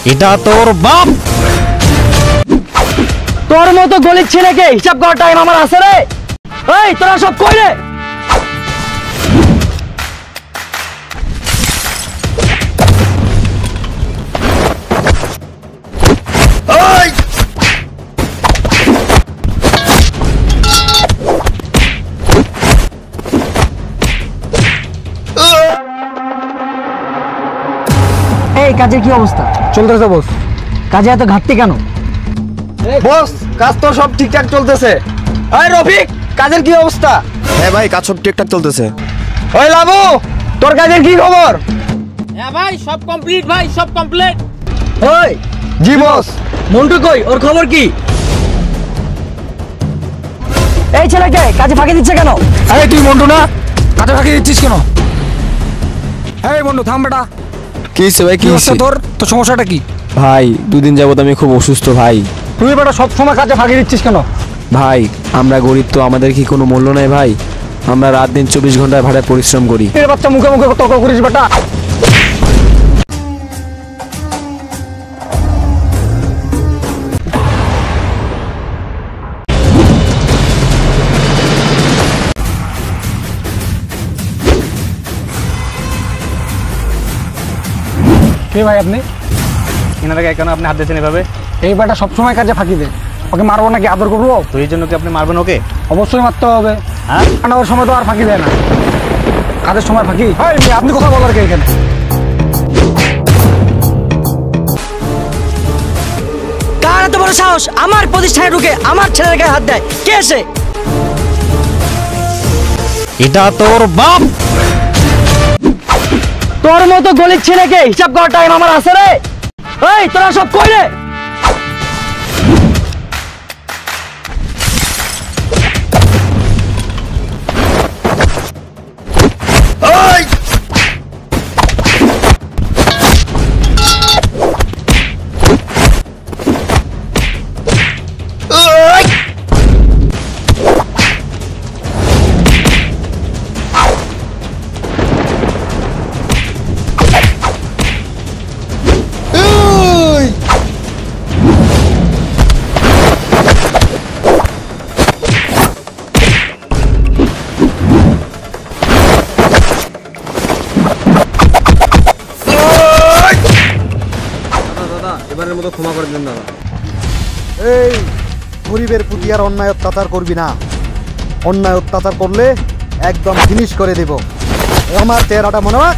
এটা তোর বাপ। তোর মতো গলির ছেলেকে হিসাব করার টাইম আমার আছে রে। এই তোরা সব কই রে? এই কাজের কি অবস্থা? চলতেছে বস। কাজে এত ঘাটতি কেন? বস কাজ তো সব ঠিকঠাক চলতেছে। এই রফিক, কাজের কি অবস্থা? হ্যাঁ ভাই, কাজ সব ঠিকঠাক চলতেছে। ওই লাবু, তোর কাজের কি খবর? হ্যাঁ ভাই, সব কমপ্লিট ভাই, সব কমপ্লিট। ওই জি বস। মন্টু কই, ওর খবর কি? এই ছেলেকে কাজে ফাঁকি দিচ্ছে কেন? আরে তুই মন্টু না, কাজে ফাঁকি দিচ্ছিস কেন? এই মন্টু থাম বেটা। কি হয়েছে ভাই? কি হয়েছে তোর তো সমস্যাটা কি? ভাই, দুদিন যাবত আমি খুব অসুস্থ ভাই। তুই বেটা সব সময় কাজে ফাঁকি দিচ্ছিস কেন? ভাই, আমরা গরিব তো, আমাদের কি কোনো মূল্য নাই ভাই? আমরা রাত দিন 24 ঘন্টায় ভাড়ায় পরিশ্রম করি। এর বাচ্চা মুখে মুখে তর্ক করিস বেটা। কে ভাই আপনি? এনারা কেন আপনি হাত দিয়েছেন এভাবে? এই বেটা সবসময় কাজে ফাঁকি দেয়। ওকে মারবো নাকি আদর করবো? তো এই জন্য কি আপনি মারবেন ওকে? অবশ্যই মারতে হবে। হ্যাঁ, ওর সময় তো আর ফাঁকি দেয় না, কাজের সময় ফাঁকি। আপনি কথা বলার কে এখানে? কার এত বড় সাহস আমার প্রতিষ্ঠানে ঢুকে আমার ছেলের গায়ে হাত দেয়? কে এসে? এটা তোর বাপ। তোর মতো গলির ছেলেকে হিসাব করার টাইম আমার আছে রে। এই তোরা সব কই রে? এবারের মতো ক্ষমা করে দেন দাদা। এই গরিবের প্রতি আর অন্যায় অত্যাচার করবি না। অন্যায় অত্যাচার করলে একদম ফিনিশ করে দেব। আমার চেহারাটা মনে রাখ।